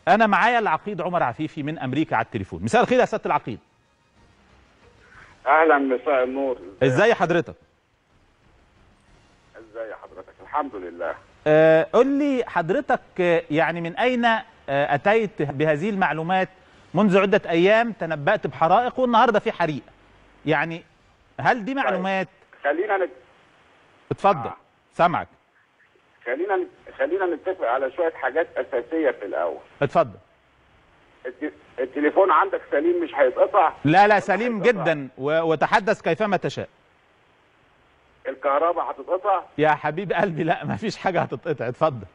انا معايا العقيد عمر عفيفي من امريكا على التليفون. مساء الخير يا سياده العقيد. اهلا، مساء النور. ازاي حضرتك؟ ازاي حضرتك؟ الحمد لله. قول لي حضرتك، يعني من اين اتيت بهذه المعلومات؟ منذ عده ايام تنبأت بحرائق والنهارده في حريق، يعني هل دي معلومات؟ خلينا اتفضل. سامعك. خلينا نتفق على شويه حاجات اساسيه في الاول. اتفضل. التليفون عندك سليم مش هيتقطع؟ لا سليم جدا، وتحدث كيفما تشاء. الكهرباء هتتقطع؟ يا حبيب قلبي لا، مفيش حاجه هتتقطع. اتفضل.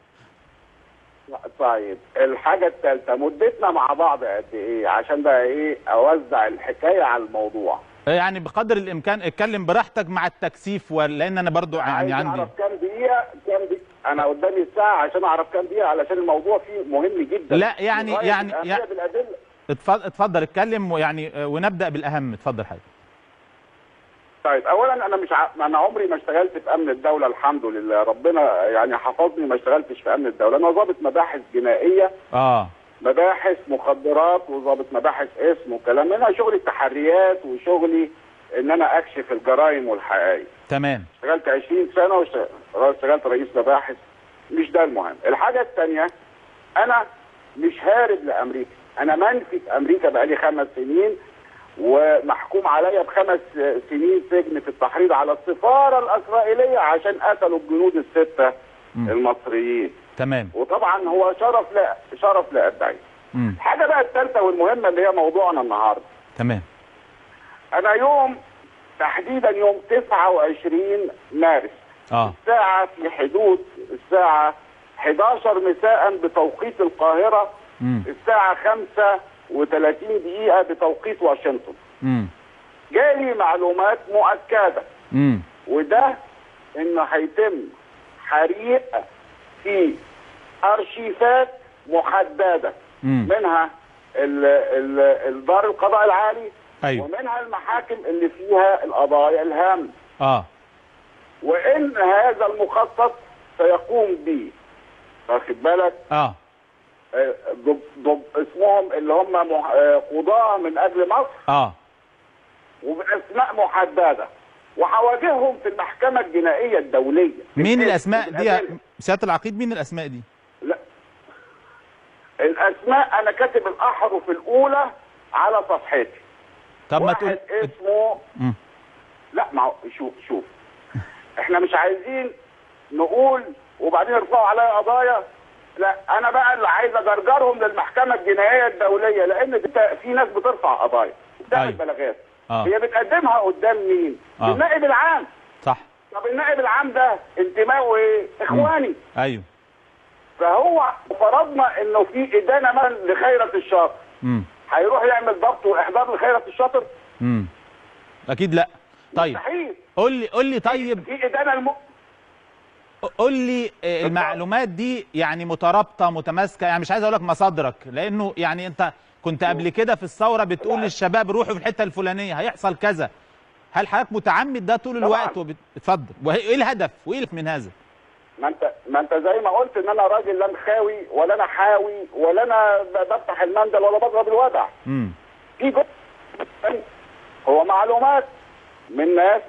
طيب، الحاجه الثالثه، مدتنا مع بعض قد ايه عشان بقى ايه اوزع الحكايه على الموضوع؟ يعني بقدر الامكان اتكلم براحتك مع التكثيف، لان انا برضو يعني عندي اعرف كام دقيقه. انا قدامي الساعه عشان اعرف كام دقيقه، علشان الموضوع فيه مهم جدا. لا يعني بالأدلة. اتفضل اتكلم، ويعني ونبدا بالاهم. اتفضل حاجه. طيب، اولا انا عمري ما اشتغلت في امن الدوله، الحمد لله ربنا يعني حفظني، ما اشتغلتش في امن الدوله. انا ضابط مباحث جنائيه، مباحث مخدرات وضابط مباحث اسم وكلام. انا شغلي التحريات وشغلي ان انا اكشف الجرائم والحقائق. تمام. اشتغلت 20 سنه واشتغلت رئيس مباحث. مش ده المهم. الحاجه الثانيه، انا مش هارب لامريكا، انا منفي في امريكا بقالي 5 سنين، ومحكوم عليا ب5 سنين سجن في التحريض على السفاره الاسرائيليه عشان قتلوا الجنود ال6 المصريين. تمام. وطبعا هو شرف لا ادعي. الحاجه بقى الثالثه والمهمه اللي هي موضوعنا النهارده. تمام. انا تحديدا يوم 29 مارس الساعه في حدود الساعه 11 مساء بتوقيت القاهره، الساعه 35 دقيقه بتوقيت واشنطن. جالي معلومات مؤكده، وده انه هيتم حريق في ارشيفات محدده، منها الدار القضاء العالي، أيوة. ومنها المحاكم اللي فيها القضايا الهامه. وان هذا المخطط سيقوم به، واخد بالك؟ اسمهم اللي هم قضاة من اجل مصر، وباسماء محدده، وهواجههم في المحكمه الجنائيه الدوليه. مين الاسماء دي سياده العقيد؟ مين الاسماء دي؟ لا، الاسماء انا كاتب الاحرف الاولى على صفحتي. طب ما تقول اسمه لا، ما شوف احنا مش عايزين نقول وبعدين يرفعوا عليا قضايا. لا، انا بقى اللي عايز اجرجرهم للمحكمه الجنائيه الدوليه، لان في ناس بترفع قضايا وبتعمل بلاغات. هي بتقدمها قدام مين؟ النائب العام. صح. طب النائب العام ده انتمائه ايه؟ اخواني. ايوه. فهو فرضنا انه في ادانه مثلا لخيرت الشاطر، هيروح يعمل ضبط واحضار لخيرت الشاطر؟ اكيد لا. طيب مستحيل. قول لي طيب، في ادانه قول لي المعلومات دي يعني مترابطه متماسكه، يعني مش عايز اقول لك مصادرك، لانه يعني انت كنت قبل كده في الثوره بتقول للشباب روحوا في الحته الفلانيه هيحصل كذا. هل حضرتك متعمد ده طول الوقت؟ اتفضل. وايه الهدف وايه من هذا؟ ما انت زي ما قلت ان انا راجل لا مخاوي ولا انا حاوي ولا انا بفتح المندل ولا بضرب الودع. في هو معلومات من ناس،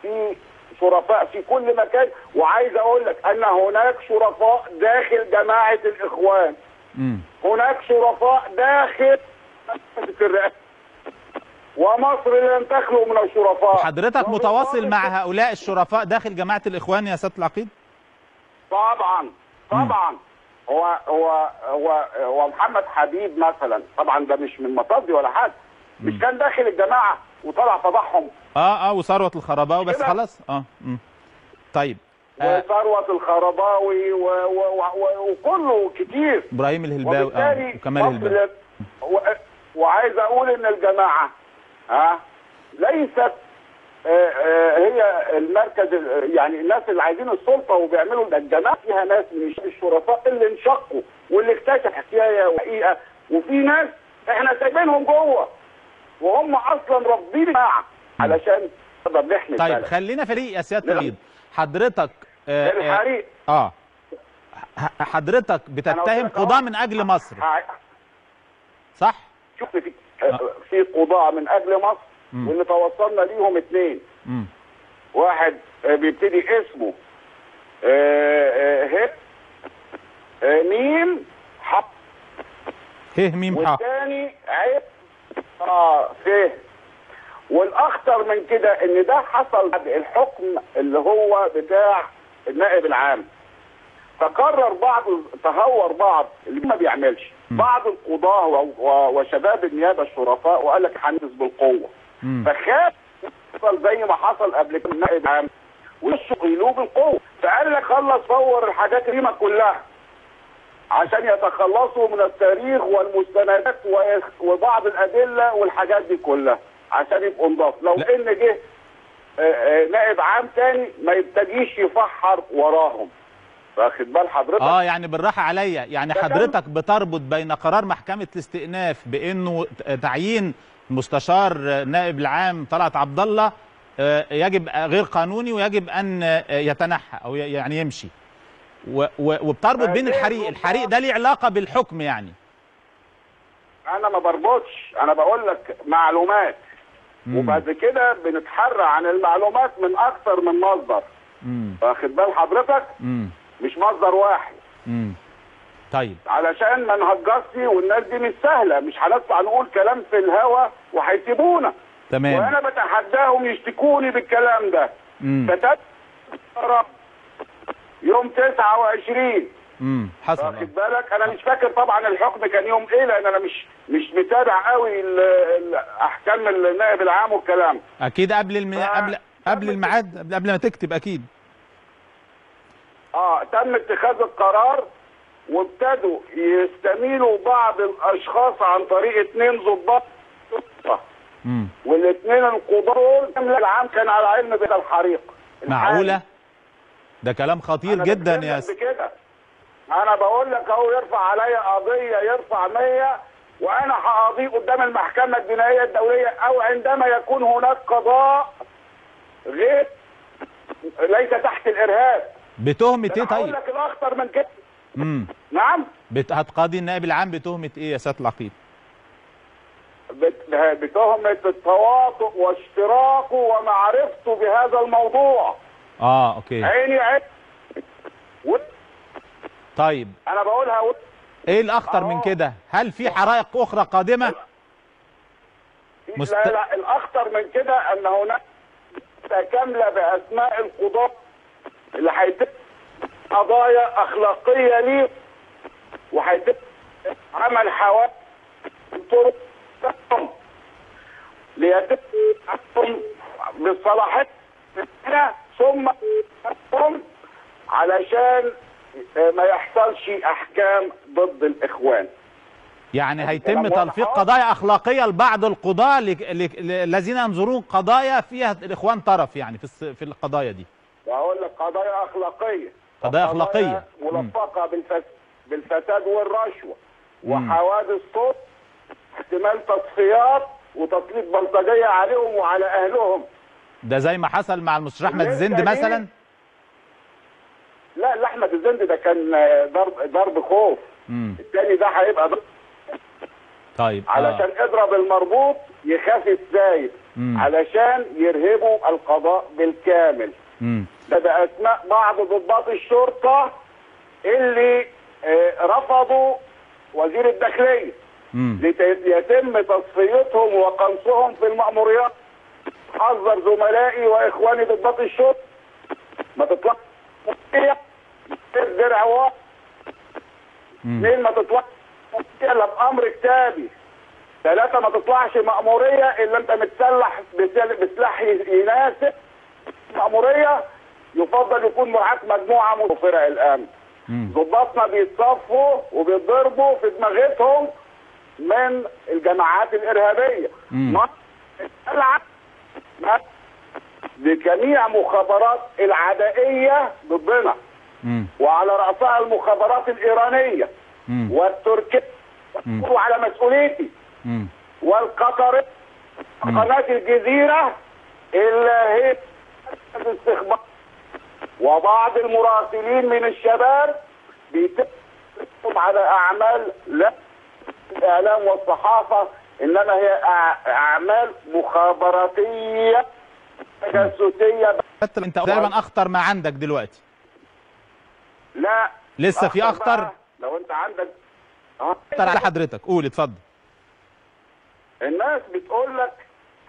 في شرفاء في كل مكان. وعايز اقول لك ان هناك شرفاء داخل جماعه الاخوان. هناك شرفاء داخل الرئاسه، ومصر لن تخلو من الشرفاء. حضرتك متواصل مع هؤلاء الشرفاء داخل جماعه الاخوان يا سياده العقيد؟ طبعا. هو محمد حبيب مثلا، طبعا ده مش من مصادي ولا حاجه، مش كان داخل الجماعه وطلع فضحهم؟ وثروت الخرباوي بس خلاص. طيب. وثروت الخرباوي وكله كتير، ابراهيم الهلباوي وكمال الهلباوي. وعايز اقول ان الجماعه ليست هي المركز، يعني الناس اللي عايزين السلطه وبيعملوا ده. الجماعه فيها ناس من الشرفاء اللي انشقوا واللي اكتشف حكايه وحقيقه، وفي ناس احنا سايبينهم جوه وهم اصلا رافضين الجماعه علشان نقدر نحمي. طيب خلينا فريق يا سياده العقيد. حضرتك الحريق حضرتك بتتهم قضاة من اجل مصر، صح؟ شوف في قضاة من اجل مصر، واللي توصلنا ليهم 2. واحد بيبتدي اسمه ه ميم ح، ميم ح، والثاني عيب ف. والاخطر من كده ان ده حصل بعد الحكم اللي هو بتاع النائب العام، تقرر تهور بعض اللي ما بيعملش بعض القضاه وشباب النيابه الشرفاء، وقال لك هننفذ بالقوه. فخاف يحصل زي ما حصل قبل كده النائب العام ويشغلوه بالقوه، فقال لك خلص فور الحاجات القديمه كلها عشان يتخلصوا من التاريخ والمستندات وبعض الادله والحاجات دي كلها عشان يبقوا نضاف. لو ان جه نائب عام تاني ما يبتديش يفحر وراهم. واخد بال حضرتك؟ يعني بالراحه عليا، يعني حضرتك بتربط بين قرار محكمه الاستئناف بانه تعيين مستشار نائب العام طلعت عبد الله يجب غير قانوني ويجب ان يتنحى او يعني يمشي، وبتربط بين الحريق ده ليه علاقه بالحكم يعني؟ انا ما بربطش، انا بقول لك معلومات وبعد كده بنتحرى عن المعلومات من اكثر من مصدر. واخد بال حضرتك؟ مش مصدر واحد. طيب علشان ما نهجصش، والناس دي مش سهله، مش هنطلع نقول كلام في الهوا وهيسيبونا. تمام. وانا بتحداهم يشتكوني بالكلام ده. كتبت يوم 29 حصل. واخد بالك؟ انا مش فاكر طبعا الحكم كان يوم ايه، لان انا مش متابع قوي احكام النائب العام والكلام. اكيد قبل الميعاد، قبل ما تكتب اكيد. تم اتخاذ القرار، وابتدوا يستميلوا بعض الاشخاص عن طريق 2 ضباط، والاثنين القضاة العام كان على علم بالحريق. معقولة؟ ده كلام خطير جدا يا كده. انا بقول لك اهو، يرفع عليا قضيه، يرفع 100 وانا هقاضيه قدام المحكمه الجنائيه الدوليه، او عندما يكون هناك قضاء غير ليس تحت الارهاب. بتهمه ايه طيب؟ هقول لك الاخطر من كده. نعم. هتقاضي النائب العام بتهمه ايه يا سياده العقيد؟ بتهمه التواطؤ واشتراكه ومعرفته بهذا الموضوع. اوكي. عيني طيب انا بقولها ايه الاخطر من كده؟ هل في حرائق اخرى قادمه؟ لا، الاخطر من كده ان هناك كامله باسماء القضاة اللي هيتم قضايا اخلاقيه ليه، وهيتم عمل حوادث طرق ليتم بالصلاحيه ثم علشان ما يحصلش احكام ضد الاخوان. يعني هيتم تلفيق قضايا اخلاقيه لبعض القضاه الذين ينظرون قضايا فيها الاخوان طرف، يعني في القضايا دي. بقول لك قضايا اخلاقيه، قضايا اخلاقيه ملفقه بالفساد والرشوه وحوادث صوت، احتمال تصفيات وتسليط بلطجيه عليهم وعلى اهلهم. ده زي ما حصل مع المستشار احمد الزند مثلا؟ لا، احمد الزند ده كان ضرب خوف. الثاني ده هيبقى ضرب. طيب علشان اضرب المربوط يخاف الزايد، علشان يرهبوا القضاء بالكامل. ده باسماء بعض ضباط الشرطه اللي رفضوا وزير الداخليه ليتم تصفيتهم وقنصهم في المأموريات. حذر زملائي واخواني ضباط الشرطه ما تطلعش درع واحد، 2 ما تطلعش الا بامر كتابي، 3 ما تطلعش مأموريه الا انت متسلح بسلاح يناسب مأموريه، يفضل يكون معاك مجموعه من فرق الامن. ضباطنا بيتصفوا وبيتضربوا في دماغتهم من الجماعات الارهابيه. بجميع مخابرات العدائيه ضدنا، وعلى رأسها المخابرات الإيرانية والتركية وعلى مسؤوليتي، والقطرية، قناة الجزيرة اللي هي الاستخبار، وبعض المراسلين من الشباب بيتم على اعمال لا الاعلام والصحافه، انما هي اعمال مخابراتيه تجسسيه. انت تقريبا اخطر ما عندك دلوقتي. لا لسه في اخطر. لو انت عندك اخطر على حضرتك، قول اتفضل. الناس بتقول لك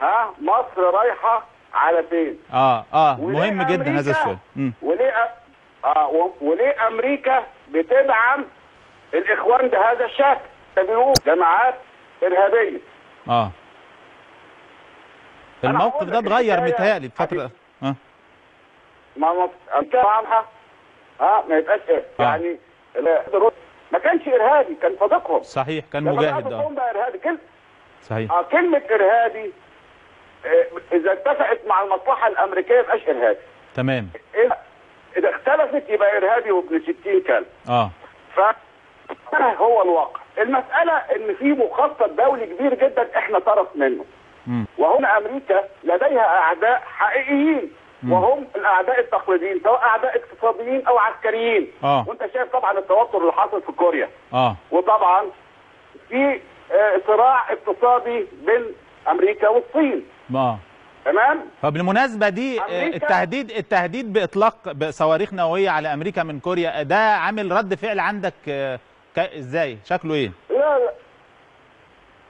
ها مصر رايحه على فين؟ مهم جدا هذا السؤال. وليه امريكا بتدعم الاخوان بهذا الشكل؟ بيقولوا جماعات ارهابيه. الموقف ده اتغير متهيألي بفتره. ما يبقاش يعني ما كانش ارهابي، كان صديقهم. صحيح، كان مجاهد. ارهابي صحيح. كلمه ارهابي اذا اتفقت مع المصلحه الامريكيه ما يبقاش ارهابي. تمام. اذا اختلفت يبقى ارهابي وابن 60 كلب. هو الواقع. المساله ان في مخطط دولي كبير جدا احنا طرف منه. وهنا امريكا لديها اعداء حقيقيين وهم الاعداء التقليديين، سواء اعداء اقتصاديين او عسكريين. وانت شايف طبعا التوتر اللي حاصل في كوريا. وطبعا في صراع اقتصادي بين امريكا والصين. تمام. فبالمناسبه دي التهديد باطلاق صواريخ نوويه على امريكا من كوريا، ده عامل رد فعل عندك ازاي؟ شكله ايه؟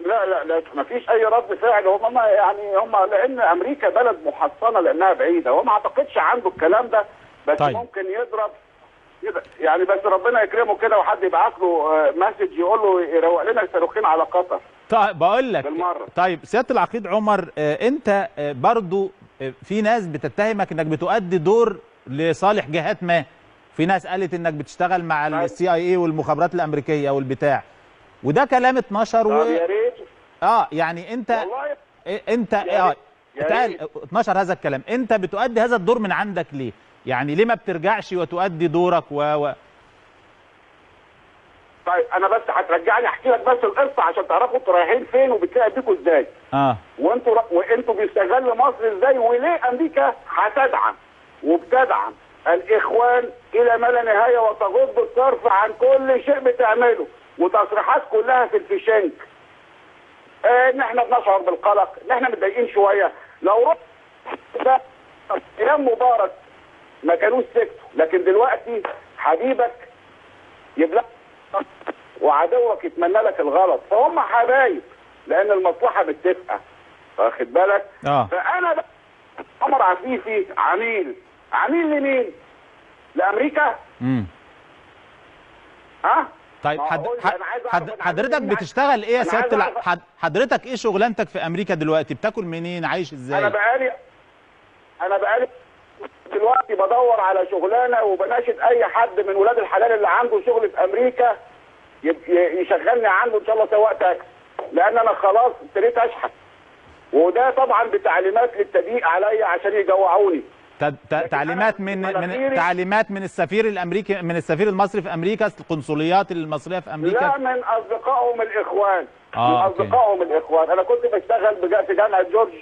لا ما فيش اي رد فعل. هم لان امريكا بلد محصنه لانها بعيده، وما اعتقدش عنده الكلام ده. بس طيب. ممكن يضرب يعني، بس ربنا يكرمه كده وحد يبعت له مسج يقول له يروق لنا الصاروخين على قطر. طيب بقول لك بالمرة. طيب سياده العقيد عمر، انت برضو في ناس بتتهمك انك بتؤدي دور لصالح جهات ما. في ناس قالت انك بتشتغل مع الCIA والمخابرات الامريكيه والبتاع، وده كلام اتنشر يا ريت. يعني انت اتقال اتنشر هذا الكلام. انت بتؤدي هذا الدور من عندك ليه؟ يعني ليه ما بترجعش وتؤدي دورك طيب انا بس هترجعني احكي لك بس القصه عشان تعرفوا انتوا رايحين فين وبتلاقي بيكوا ازاي. وانتوا بيستغل مصر ازاي، وليه امريكا هتدعم وبتدعم الاخوان الى ما لا نهايه وتغض الطرف عن كل شيء بتعمله، وتصريحات كلها في الفيشنك. ان احنا بنشعر بالقلق، ان احنا متضايقين شويه. لو رحت ايام مبارك ما كانوش سكتوا، لكن دلوقتي حبيبك يبلغ وعدوك يتمنى لك الغلط، فهم حبايب لان المصلحه متفقه. واخد بالك؟ فانا عمر عفيفي عميل لمين؟ لامريكا؟ طيب حضرتك بتشتغل ايه يا سياده حضرتك ايه شغلانتك في امريكا دلوقتي؟ بتاكل منين؟ عايش ازاي؟ انا بقالي دلوقتي بدور على شغلانه، وبناشد اي حد من ولاد الحلال اللي عنده شغل في امريكا يشغلني عنده ان شاء الله سواق تاكسي، لان انا خلاص ابتديت اشحت، وده طبعا بتعليمات للتضييق عليا عشان يجوعوني. تعليمات من السفير الامريكي، من السفير المصري في امريكا، القنصليات المصريه في امريكا؟ لا، من اصدقائهم الاخوان. من اصدقائهم الاخوان. انا كنت بشتغل في جامعه جورج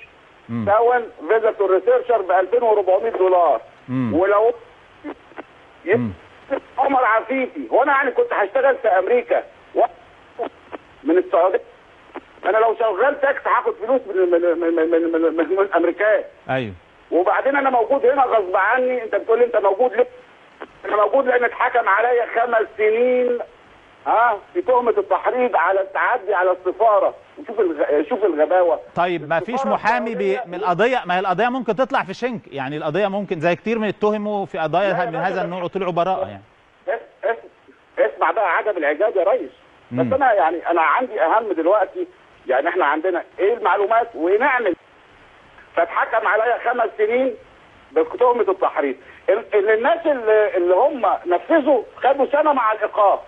تاون فيزيتور ريسيرشر ب $2400. ولو عمر عفيفي وانا يعني كنت هشتغل في امريكا من السعوديه، انا لو شغال تاكس هاخد فلوس من الامريكان. ايوه. وبعدين انا موجود هنا غصب عني. انت بتقول لي انت موجود ليه؟ انا موجود لان اتحكم عليا 5 سنين في تهمه التحريض على التعدي على السفاره. شوف الغباوه. طيب ما فيش محامي من القضيه؟ ما هي القضيه ممكن تطلع في شنك، يعني القضيه ممكن زي كتير من اتهموا في قضايا من هذا النوع وطلعوا براءه يعني. اسمع بقى عجب العجاب يا ريس. بس انا عندي اهم دلوقتي، يعني احنا عندنا ايه المعلومات ونعمل. فاتحكم عليا 5 سنين بتهمه التحريض. الناس اللي هم نفذوا خدوا سنه مع الايقاف.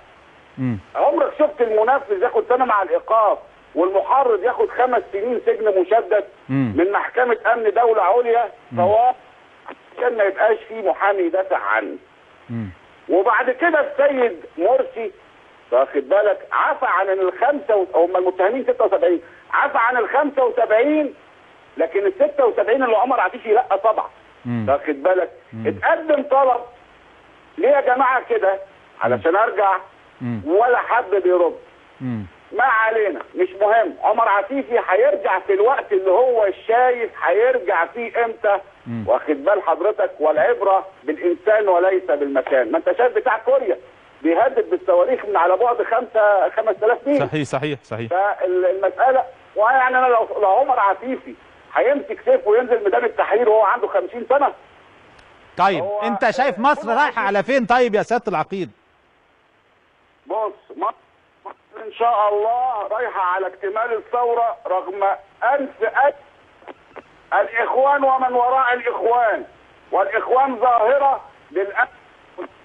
عمرك شفت المنفذ ياخد سنه مع الايقاف والمحرض ياخد 5 سنين سجن مشدد من محكمه امن دوله عليا؟ فهو عشان ما يبقاش في محامي يدافع عني. وبعد كده السيد مرسي واخد بالك عفى عن هم المتهمين 76، عفى عن 75، لكن ال 76 اللي عمر عفيفي لا طبعا. واخد بالك اتقدم طلب ليه يا جماعه كده؟ علشان ارجع ولا حد بيرد. ما علينا، مش مهم. عمر عفيفي هيرجع في الوقت اللي هو شايف هيرجع فيه امتى. واخد بال حضرتك؟ والعبره بالانسان وليس بالمكان. ما انت شايف بتاع كوريا بيهدد بالصواريخ من على بعد 5000 ميل. صحيح صحيح صحيح. فالمساله، ويعني انا لو عمر عفيفي هيمسك سيف وينزل ميدان التحرير وهو عنده 50 سنه. طيب انت شايف مصر رايحه على فين طيب يا سياده العقيد؟ بص، مصر ان شاء الله رايحه على اكتمال الثوره، رغم انف الاخوان ومن وراء الاخوان. والاخوان ظاهره للاسف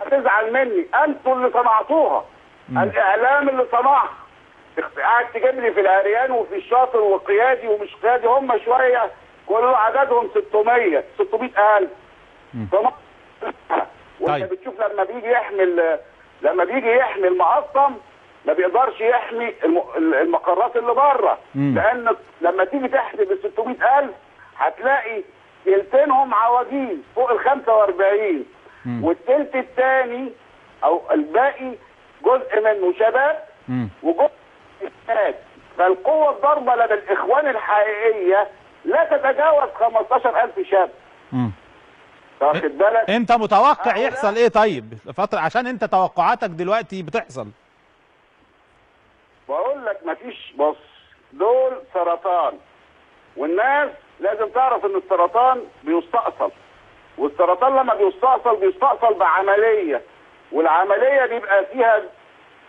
هتزعل مني، انتوا اللي صنعتوها. الاعلام اللي صنعها. قاعد تجيب لي في العريان وفي الشاطر وقيادي ومش قيادي، هم شويه كل عددهم 600,000. وانت بتشوف لما بيجي يحمي المعصم ما بيقدرش يحمي المقرات اللي بره. لان لما تيجي تحسب ال 600,000 هتلاقي تلتينهم عواجيز فوق ال 45، والتلت الثاني او الباقي جزء منه شباب وجزء ستات. فالقوه الضاربه لدى الاخوان الحقيقيه لا تتجاوز 15,000 شاب. واخد بالك؟ انت متوقع يحصل ايه طيب فتره، عشان انت توقعاتك دلوقتي بتحصل؟ بقول لك مفيش. بص، دول سرطان، والناس لازم تعرف ان السرطان بيستأصل، والسرطان لما بيستأصل بعمليه، والعمليه بيبقى فيها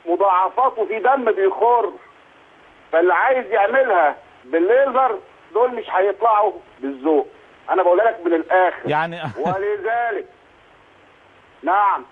مضاعفات وفي دم بيخر. فاللي عايز يعملها بالليزر دول مش هيطلعوا بالذوق. انا بقول لك من الاخر يعني ولذلك نعم